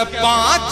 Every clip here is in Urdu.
5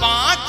5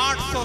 800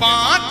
5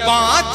5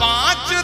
5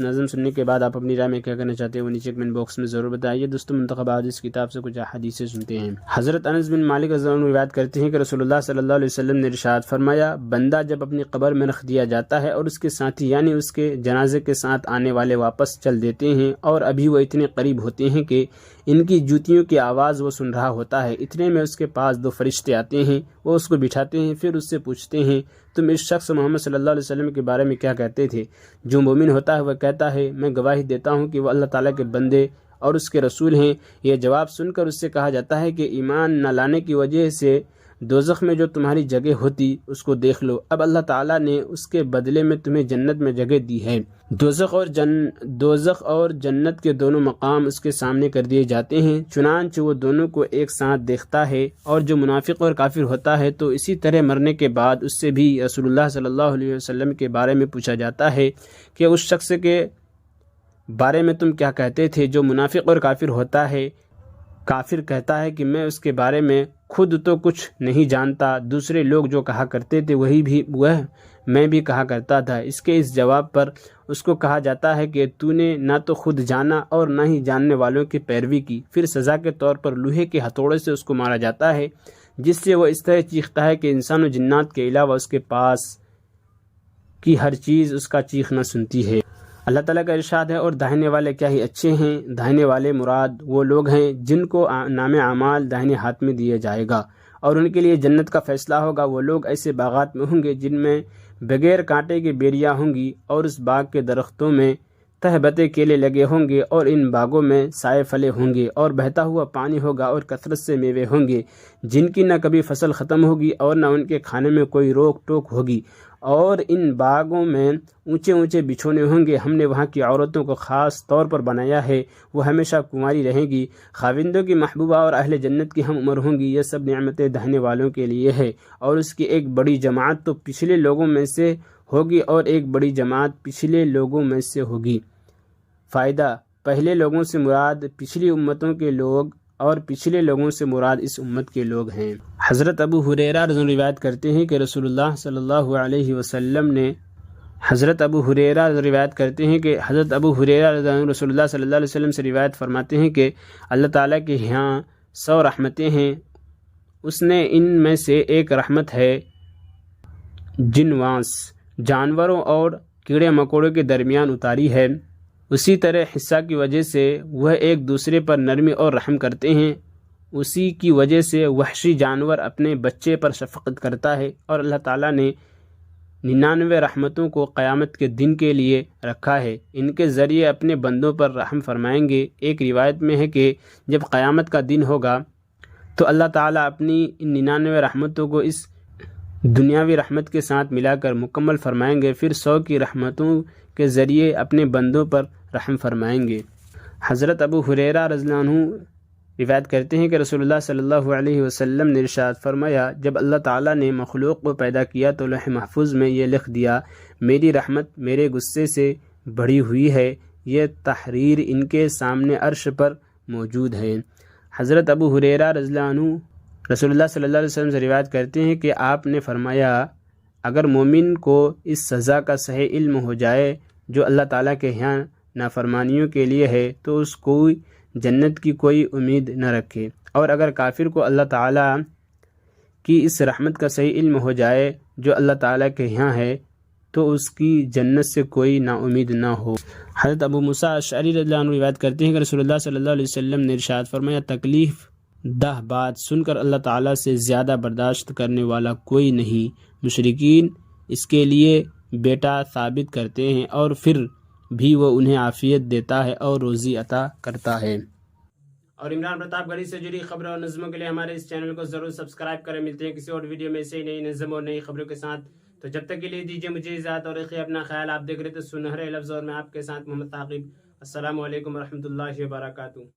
نظم سننے کے بعد آپ اپنی رائے میں کیا کرنا چاہتے ہیں وہ نیچے کمنٹ باکس میں ضرور بتائیے۔ دوستوں منتخب آج اس کتاب سے کچھ احادیثیں سنتے ہیں۔ حضرت انس بن مالک رضی اللہ عنہ روایت کرتے ہیں کہ رسول اللہ صلی اللہ علیہ وسلم نے ارشاد فرمایا، بندہ جب اپنی قبر میں رکھ دیا جاتا ہے اور اس کے ساتھی یعنی اس کے جنازے کے ساتھ آنے والے واپس چل دیتے ہیں اور ابھی وہ اتنے قریب ہوتے ہیں کہ ان کی جوتیوں کی آواز وہ سن رہا ہوتا ہے، اتنے میں اس کے پاس 2 فرشتے آتے ہیں، وہ اس کو بٹھاتے ہیں، پھر اس سے پوچھتے ہیں تم اس شخص محمد صلی اللہ علیہ وسلم کے بارے میں کیا کہتے تھے؟ جو مومن ہوتا ہے وہ کہتا ہے میں گواہی دیتا ہوں کہ وہ اللہ تعالیٰ کے بندے اور اس کے رسول ہیں۔ یہ جواب سن کر اس سے کہا جاتا ہے کہ ایمان نہ لانے کی وجہ سے دوزخ میں جو تمہاری جگہ ہوتی اس کو دیکھ لو، اب اللہ تعالیٰ نے اس کے بدلے میں تمہیں جنت میں جگہ دی ہے۔ دوزخ اور جنت کے دونوں مقام اس کے سامنے کر دیے جاتے ہیں، چنانچہ وہ دونوں کو ایک ساتھ دیکھتا ہے، اور جو منافق اور کافر ہوتا ہے تو اسی طرح مرنے کے بعد اس سے بھی رسول اللہ صلی اللہ علیہ وسلم کے بارے میں پوچھا جاتا ہے کہ اس شخص کے بارے میں تم کیا کہتے تھے؟ جو منافق اور کافر ہوتا ہے، کافر کہتا ہے کہ میں اس کے بارے میں خود تو کچھ نہیں جانتا، دوسرے لوگ جو کہا کرتے تھے وہ میں بھی کہا کرتا تھا۔ اس جواب پر اس کو کہا جاتا ہے کہ تو نے نہ تو خود جانا اور نہ ہی جاننے والوں کی پیروی کی۔ پھر سزا کے طور پر لوہے کے ہتھوڑے سے اس کو مارا جاتا ہے، جس سے وہ اس طرح چیختا ہے کہ انسان و جنات کے علاوہ اس کے پاس کی ہر چیز اس کا چیخنا سنتی ہے۔ اللہ تعالیٰ کا ارشاد ہے، اور داہنے والے کیا ہی اچھے ہیں۔ داہنے والے مراد وہ لوگ ہیں جن کو نام اعمال داہنے ہاتھ میں دیا جائے گا، اور ان کے لیے جنت کا فیصلہ ہوگا۔ وہ لوگ ایسے باغات میں ہوں گے جن میں بغیر کانٹے کی بیریاں ہوں گی، اور اس باغ کے درختوں میں تہبتے کیلے لگے ہوں گے، اور ان باغوں میں سائے پھلے ہوں گے، اور بہتا ہوا پانی ہوگا، اور کثرت سے میوے ہوں گے جن کی نہ کبھی فصل ختم ہوگی اور نہ ان کے کھانے میں کوئی روک ٹوک ہوگی۔ اور ان باغوں میں اونچے اونچے بچھونے ہوں گے۔ ہم نے وہاں کی عورتوں کو خاص طور پر بنایا ہے، وہ ہمیشہ کنواری رہیں گی، خاوندوں کی محبوبہ اور اہل جنت کی ہم عمر ہوں گی۔ یہ سب نعمتیں دہنے والوں کے لیے ہے، اور اس کی ایک بڑی جماعت تو پچھلے لوگوں میں سے ہوگی اور ایک بڑی جماعت پچھلے لوگوں میں سے ہوگی۔ فائدہ: پہلے لوگوں سے مراد پچھلی امتوں کے لوگ اور پچھلے لوگوں سے مراد اس امت کے لوگ ہیں۔ حضرت ابو ہریرہ رضی اللہ عنہ روایت کرتے ہیں کہ رسول اللہ صلی اللہ علیہ وسلم نے رسول اللہ صلی اللہ علیہ وسلم سے روایت فرماتے ہیں کہ اللہ تعالیٰ کے یہاں 100 رحمتیں ہیں، اس نے ان میں سے ایک رحمت ہے جنواس جانوروں اور کیڑے مکوڑوں کے درمیان اتاری ہے، اسی طرح حصہ کی وجہ سے وہ ایک دوسرے پر نرمی اور رحم کرتے ہیں، اسی کی وجہ سے وحشی جانور اپنے بچے پر شفقت کرتا ہے، اور اللہ تعالیٰ نے 99 رحمتوں کو قیامت کے دن کے لیے رکھا ہے، ان کے ذریعے اپنے بندوں پر رحم فرمائیں گے۔ ایک روایت میں ہے کہ جب قیامت کا دن ہوگا تو اللہ تعالیٰ اپنی ان 99 رحمتوں کو اس دنیاوی رحمت کے ساتھ ملا کر مکمل فرمائیں گے، پھر 100 کی رحمتوں کے ذریعے اپنے بندوں پر رحم فرمائیں گے۔ حضرت ابو ہریرہ رضی اللہ عنہ روایت کرتے ہیں کہ رسول اللہ صلی اللہ علیہ وسلم نے ارشاد فرمایا، جب اللہ تعالیٰ نے مخلوق کو پیدا کیا تو لوح محفوظ میں یہ لکھ دیا، میری رحمت میرے غصے سے بڑھی ہوئی ہے، یہ تحریر ان کے سامنے عرش پر موجود ہے۔ حضرت ابو ہریرہ رضی اللہ عنہ رسول اللہ صلی اللہ علیہ وسلم سے روایت کرتے ہیں کہ آپ نے فرمایا، اگر مومن کو اس سزا کا صحیح علم ہو جائے جو اللہ تعالیٰ کے یہاں نافرمانیوں کے لیے ہے تو اس کو جنت کی کوئی امید نہ رکھے، اور اگر کافر کو اللہ تعالیٰ کی اس رحمت کا صحیح علم ہو جائے جو اللہ تعالیٰ کے یہاں ہے تو اس کی جنت سے کوئی نا امید نہ ہو۔ حضرت ابو موسیٰ اشعری رضی اللہ عنہ روایت کرتے ہیں کہ رسول اللہ صلی اللہ علیہ وسلم نے ارشاد فرمایا، تکلیف دہ بات سن کر اللہ تعالیٰ سے زیادہ برداشت کرنے والا کوئی نہیں۔ مشرکین اس کے لیے بیٹا ثابت کرتے ہیں اور پھر بھی وہ انہیں عافیت دیتا ہے اور روزی عطا کرتا ہے۔ اور عمران پرتاپ گڑھی سے جڑی خبروں اور نظموں کے لیے ہمارے اس چینل کو ضرور سبسکرائب کریں۔ ملتے ہیں کسی اور ویڈیو میں سے نئی نظم اور نئی خبروں کے ساتھ، تو جب تک کے لیے دیجیے مجھے اجازت اور رکھیے اپنا خیال۔ آپ دیکھ رہے تھے سنہرے لفظ اور میں آپ کے ساتھ محمد ثاقب۔ السلام علیکم ورحمۃ اللہ وبرکاتہ۔